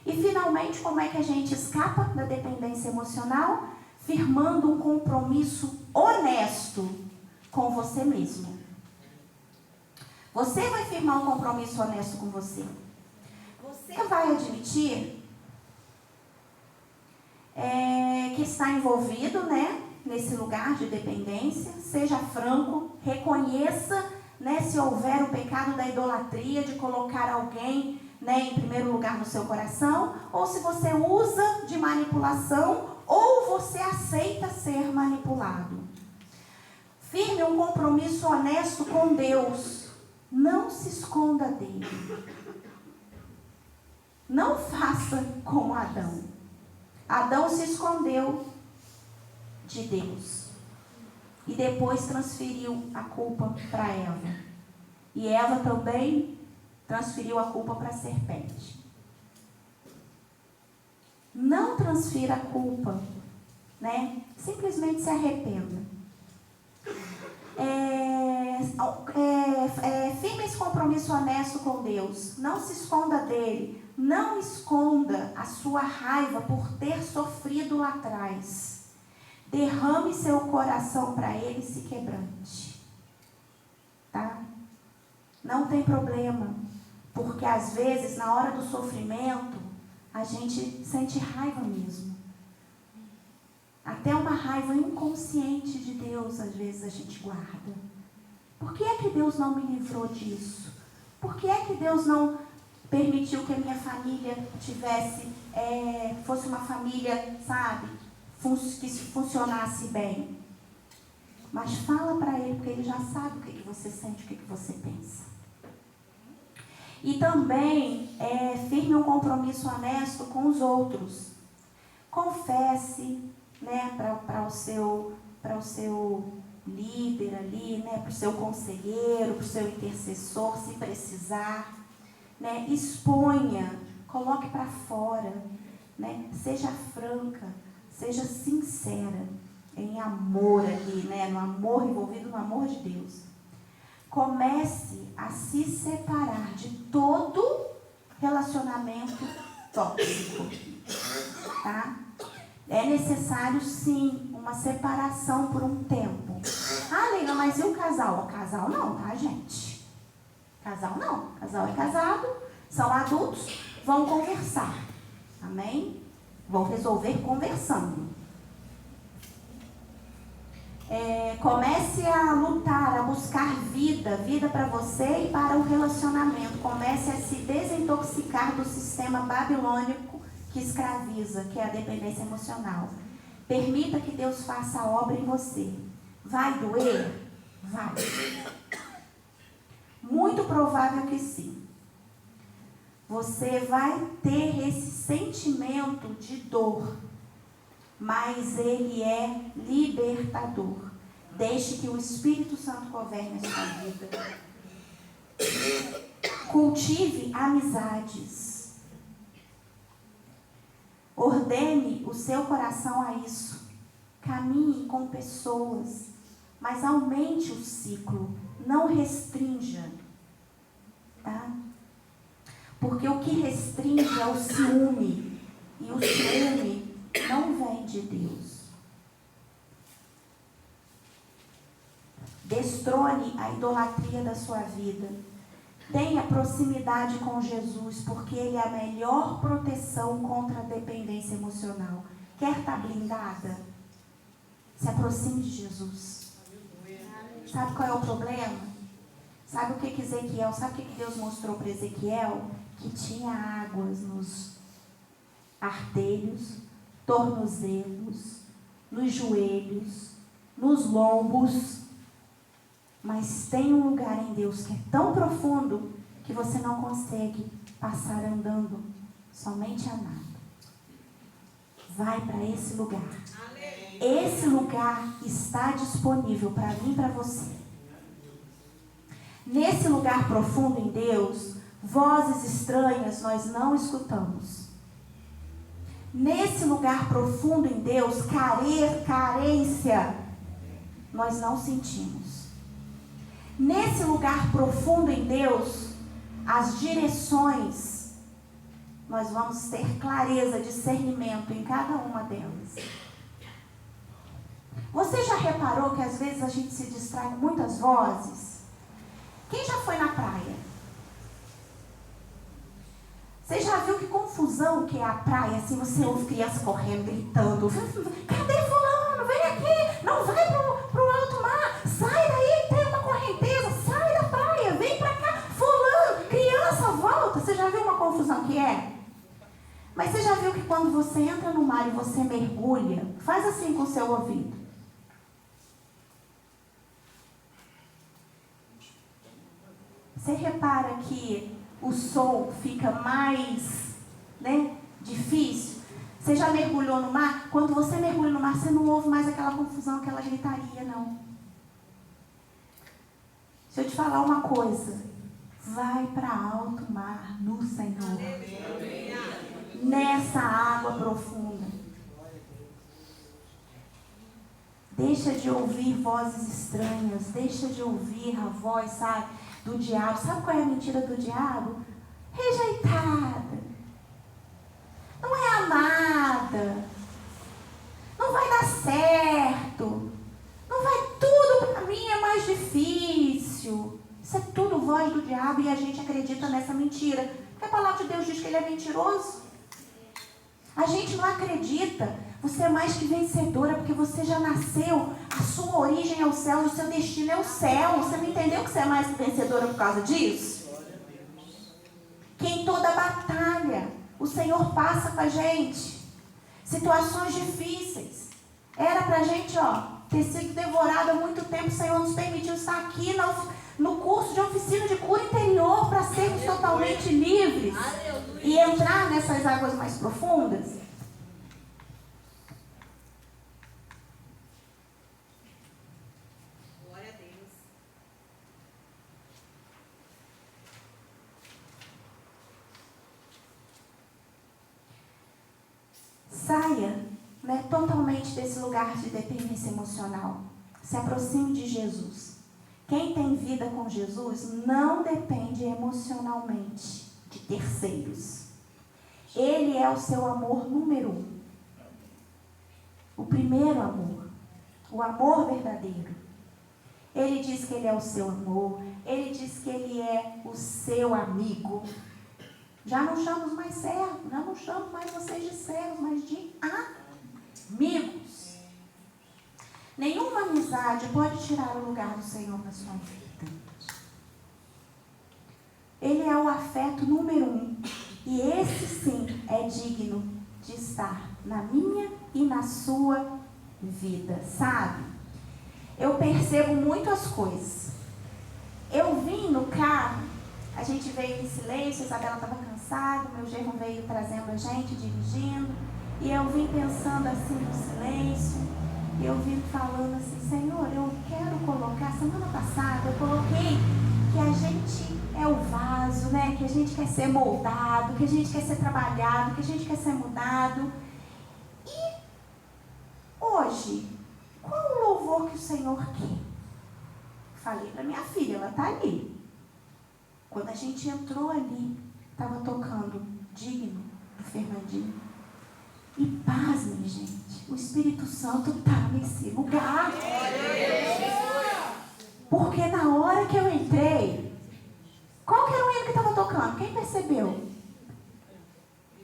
E finalmente, como é que a gente escapa da dependência emocional? Firmando um compromisso honesto com você mesmo. Você vai firmar um compromisso honesto com você. Você vai admitir que está envolvido, né, nesse lugar de dependência. Seja franco, reconheça, né, se houver o pecado da idolatria, de colocar alguém, né, em primeiro lugar no seu coração, ou se você usa de manipulação, ou você aceita ser manipulado. Firme um compromisso honesto com Deus. Não se esconda dele. Não faça como Adão. Adão se escondeu de Deus. E depois transferiu a culpa para Eva. E Eva também transferiu a culpa para a serpente. Não transfira a culpa, né? Simplesmente se arrependa. Firme esse compromisso honesto com Deus. Não se esconda dele. Não esconda a sua raiva por ter sofrido lá atrás. Derrame seu coração para ele e se quebrante. Tá? Não tem problema. Porque às vezes, na hora do sofrimento, a gente sente raiva mesmo. Até uma raiva inconsciente de Deus, às vezes, a gente guarda. Por que é que Deus não me livrou disso? Por que é que Deus não permitiu que a minha família fosse uma família, sabe, que funcionasse bem? Mas fala para ele, porque ele já sabe o que você sente, o que você pensa. E também firme um compromisso honesto com os outros. Confesse, né, para o seu líder ali, né, para o seu conselheiro, para o seu intercessor, se precisar, né, exponha, coloque para fora, né, seja franca, seja sincera, em amor ali, né, no amor envolvido no amor de Deus. Comece a se separar de todo relacionamento tóxico, tá? É necessário, sim, uma separação por um tempo. Ah, Leila, mas e o casal? O casal não, tá, gente? Casal não. Casal é casado, são adultos, vão conversar. Amém? Vão resolver conversando. Comece a lutar, a buscar vida para você e para o relacionamento. Comece a se desintoxicar do sistema babilônico que escraviza, que é a dependência emocional. Permita que Deus faça a obra em você. Vai doer? Vai. Muito provável que sim. Você vai ter esse sentimento de dor, mas ele é libertador. Deixe que o Espírito Santo governe a sua vida. Cultive amizades. Ordene o seu coração a isso. Caminhe com pessoas, mas aumente o ciclo. Não restrinja. Tá? Porque o que restringe é o ciúme. E o ciúme não vem de Deus. Destrone a idolatria da sua vida. Tenha proximidade com Jesus, porque Ele é a melhor proteção contra a dependência emocional. Quer estar blindada? Se aproxime de Jesus. Sabe qual é o problema? Sabe o que Ezequiel, sabe o que Deus mostrou para Ezequiel? Que tinha águas nos artelhos, tornozelos, nos joelhos, nos lombos. Mas tem um lugar em Deus que é tão profundo que você não consegue passar andando, somente a nada. Vai para esse lugar. Esse lugar está disponível para mim e para você. Nesse lugar profundo em Deus, vozes estranhas nós não escutamos. Nesse lugar profundo em Deus, carência nós não sentimos. Nesse lugar profundo em Deus, as direções, nós vamos ter clareza, discernimento em cada uma delas. Você já reparou que às vezes a gente se distrai com muitas vozes? Quem já foi na praia? Você já viu que confusão que é a praia? Assim você ouve crianças correndo, gritando. Cadê fulano? Vem aqui! Não vai pro alto mar! Sai daí, tem uma correnteza! Sai da praia! Vem pra cá! Fulano! Criança, volta! Você já viu uma confusão que é? Mas você já viu que quando você entra no mar e você mergulha, faz assim com o seu ouvido. Você repara que o som fica mais, difícil? Você já mergulhou no mar? Quando você mergulha no mar, você não ouve mais aquela confusão, aquela gritaria, não. Deixa eu te falar uma coisa. Vai para alto mar no Senhor. Nessa água profunda. Deixa de ouvir vozes estranhas. Deixa de ouvir a voz, do diabo. Sabe qual é a mentira do diabo? Rejeitada. Não é amada. Não vai dar certo. Não vai, tudo para mim é mais difícil. Isso é tudo voz do diabo e a gente acredita nessa mentira. Porque a palavra de Deus diz que ele é mentiroso. A gente não acredita. Você é mais que vencedora porque você já nasceu. A sua origem é o céu, o seu destino é o céu. Você não entendeu que você é mais que vencedora por causa disso? Que em toda batalha o Senhor passa com a gente. Situações difíceis. Era pra gente, ter sido devorado há muito tempo. O Senhor nos permitiu estar aqui no curso de oficina de cura interior para sermos totalmente livres. E entrar nessas águas mais profundas. Saia, totalmente desse lugar de dependência emocional. Se aproxime de Jesus. Quem tem vida com Jesus não depende emocionalmente de terceiros. Ele é o seu amor número 1. O primeiro amor. O amor verdadeiro. Ele diz que ele é o seu amor. Ele diz que ele é o seu amigo. Já não chamamos mais servos, já não chamamos mais vocês de servos, mas de amigos. Nenhuma amizade pode tirar o lugar do Senhor na sua vida. Ele é o afeto número 1. E esse sim é digno de estar na minha e na sua vida, sabe? Eu percebo muitas coisas. Eu vim no carro, a gente veio em silêncio, a Isabela estava cansada, meu genro veio trazendo a gente, dirigindo, e eu vim pensando assim no silêncio, e eu vim falando assim, Senhor, eu quero colocar, semana passada eu coloquei que a gente é o vaso, que a gente quer ser moldado, que a gente quer ser trabalhado, que a gente quer ser mudado. E hoje, qual o louvor que o Senhor quer? Falei para minha filha, ela está ali. Quando a gente entrou ali, estava tocando Digno, do Fernandinho. E pasmem, gente, o Espírito Santo está nesse lugar. Porque na hora que eu entrei, qual que era o percebeu?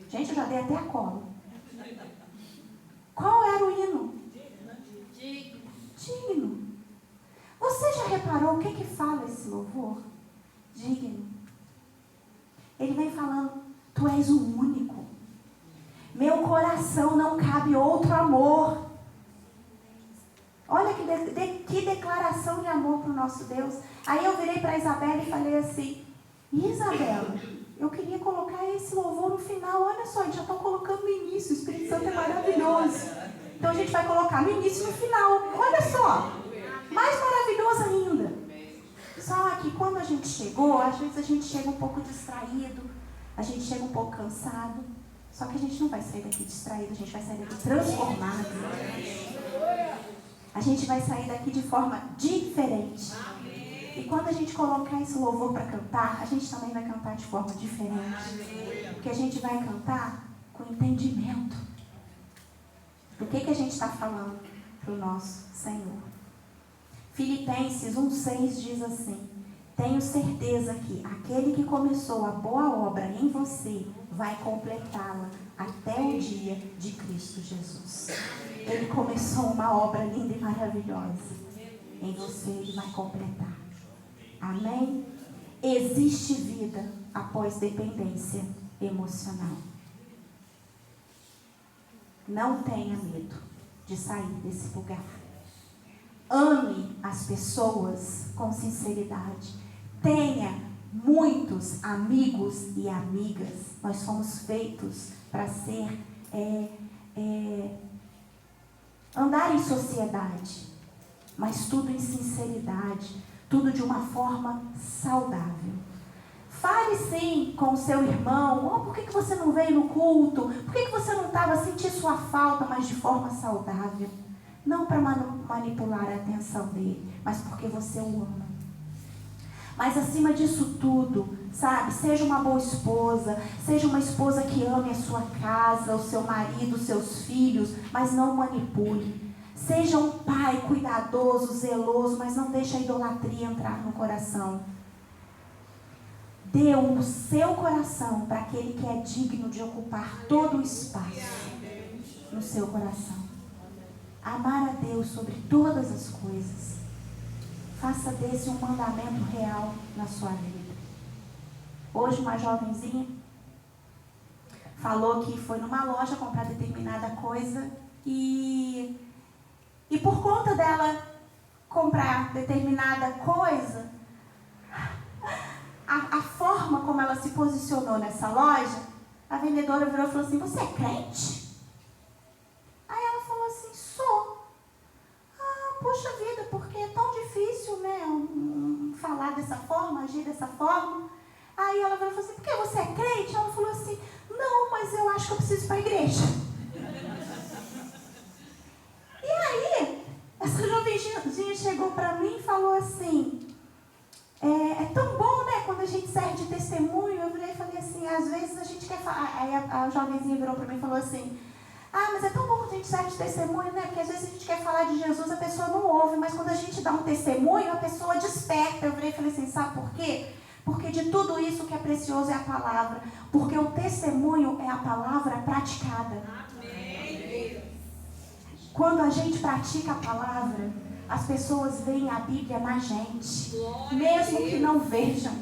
Gente, eu já dei até a cola. Qual era o hino? Digno. Você já reparou o que fala esse louvor? Digno. Ele vem falando, tu és o único. Meu coração não cabe outro amor. Olha que declaração de amor para o nosso Deus. Aí eu virei para a Isabela e falei assim, Isabela, eu queria colocar esse louvor no final. Olha só, a gente já está colocando no início. O Espírito Santo é maravilhoso. Então a gente vai colocar no início e no final. Olha só, mais maravilhoso ainda. Só que quando a gente chegou, às vezes a gente chega um pouco distraído, a gente chega um pouco cansado. Só que a gente não vai sair daqui distraído, a gente vai sair daqui transformado. A gente vai sair daqui de forma diferente. E quando a gente colocar esse louvor para cantar, a gente também vai cantar de forma diferente. Porque a gente vai cantar com entendimento do que a gente está falando para o nosso Senhor. Filipenses 1,6 diz assim, tenho certeza que aquele que começou a boa obra em você vai completá-la até o dia de Cristo Jesus. Ele começou uma obra linda e maravilhosa. Em você ele vai completar. Amém? Existe vida após dependência emocional. Não tenha medo de sair desse lugar. Ame as pessoas com sinceridade. Tenha muitos amigos e amigas. Nós fomos feitos para ser andar em sociedade, mas tudo em sinceridade, tudo de uma forma saudável. Fale sim com o seu irmão, por que você não veio no culto? Por que você não estava a sentir sua falta, mas de forma saudável? Não para manipular a atenção dele, mas porque você o ama. Mas acima disso tudo, sabe, seja uma boa esposa, seja uma esposa que ame a sua casa, o seu marido, os seus filhos, mas não manipule. Seja um pai cuidadoso, zeloso, mas não deixe a idolatria entrar no coração. Dê o seu coração para aquele que é digno de ocupar todo o espaço no seu coração. Amar a Deus sobre todas as coisas. Faça desse um mandamento real na sua vida. Hoje uma jovenzinha falou que foi numa loja comprar determinada coisa e por conta dela comprar determinada coisa, a forma como ela se posicionou nessa loja, a vendedora virou e falou assim, você é crente? Aí ela falou assim, sou. Poxa vida, porque é tão difícil, né, falar dessa forma, agir dessa forma. Aí ela falou assim, por que você é crente? Ela falou assim, não, mas eu acho que eu preciso ir para a igreja. E aí, essa jovenzinha chegou para mim e falou assim, é tão bom, né, quando a gente serve de testemunho. Eu falei assim, às vezes a gente quer falar. Aí a jovenzinha virou para mim e falou assim, mas é tão bom quando a gente serve de testemunho, né? Porque às vezes a gente quer falar de Jesus, a pessoa não ouve, mas quando a gente dá um testemunho, a pessoa desperta. Eu falei assim, sabe por quê? Porque de tudo isso o que é precioso é a palavra. Porque o testemunho é a palavra praticada. Amém. Quando a gente pratica a palavra, as pessoas veem a Bíblia na gente, mesmo que não vejam.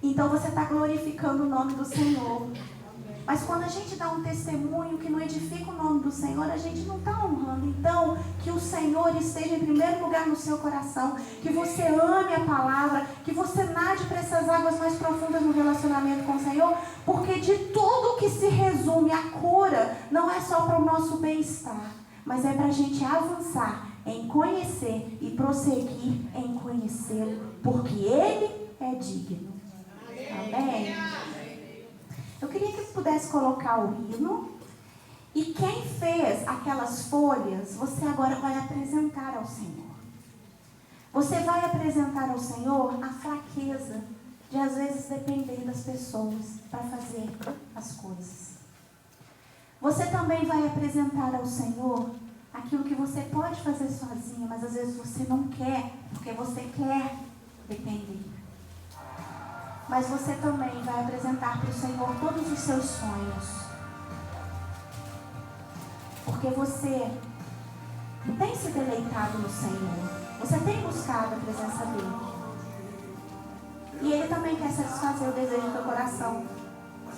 Então você está glorificando o nome do Senhor. Mas quando a gente dá um testemunho que não edifica o nome do Senhor, a gente não está honrando. Então, que o Senhor esteja em primeiro lugar no seu coração, que você ame a palavra, que você nade para essas águas mais profundas no relacionamento com o Senhor, porque de tudo que se resume a cura, não é só para o nosso bem-estar, mas é para a gente avançar em conhecer e prosseguir em conhecê-lo, porque Ele é digno. Amém? Eu queria que pudesse colocar o hino. E quem fez aquelas folhas, você agora vai apresentar ao Senhor. Você vai apresentar ao Senhor a fraqueza de às vezes depender das pessoas para fazer as coisas. Você também vai apresentar ao Senhor aquilo que você pode fazer sozinho, mas às vezes você não quer, porque você quer depender. mas você também vai apresentar para o Senhor todos os seus sonhos. Porque você tem se deleitado no Senhor. Você tem buscado a presença dEle. E Ele também quer satisfazer o desejo do teu coração.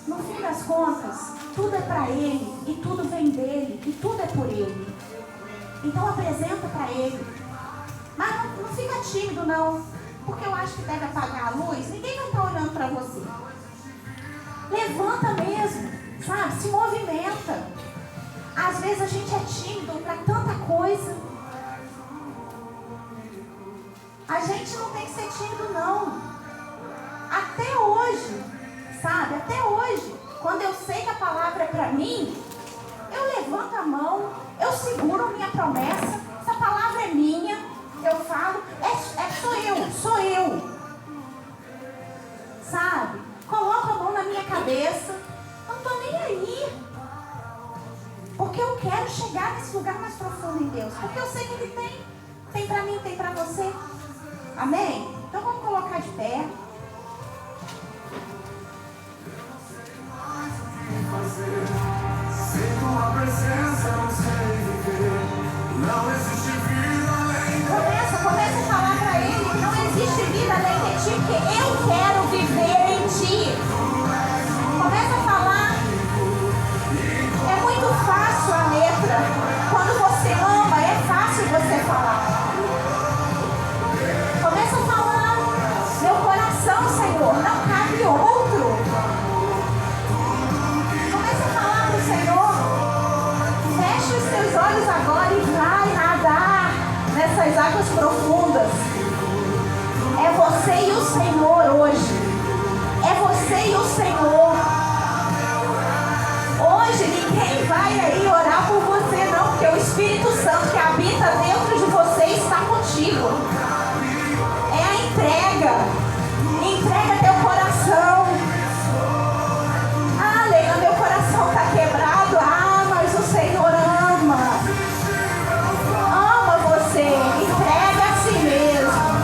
No fim das contas, tudo é para Ele, e tudo vem dEle, e tudo é por Ele. Então apresenta para Ele. Mas não fica tímido não, porque eu acho que deve apagar a luz. Ninguém vai estar olhando para você. Levanta mesmo, sabe? Se movimenta. Às vezes a gente é tímido para tanta coisa. A gente não tem que ser tímido não. Até hoje, sabe? Até hoje, quando eu sei que a palavra é para mim, eu levanto a mão, eu seguro a minha promessa. Essa palavra é minha, eu falo, sou eu. Sabe? Coloco a mão na minha cabeça, não estou nem aí. Porque eu quero chegar nesse lugar mais profundo em Deus. Porque eu sei que Ele tem para mim, tem para você. Amém? Então vamos colocar de pé. Sem tua presença não sei viver. Não existe vida além de ti. Começa a falar para Ele. Não existe vida além de ti, porque eu quero viver em ti. Começa a falar. É muito fácil a letra. Quando você ama, é fácil você falar. Começa a falar. Meu coração, Senhor, não cabe outro. Começa a falar para o Senhor. Fecha os teus olhos agora e vai nadar nessas águas profundas. É você e o Senhor hoje. É você e o Senhor. Hoje ninguém vai aí orar por você não, porque o Espírito Santo que habita dentro de você está contigo. É a entrega. Entrega teu coração. Ah, Leila, meu coração está quebrado. Ah, mas o Senhor ama. Ama você. Entrega a si mesmo.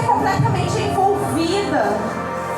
Completamente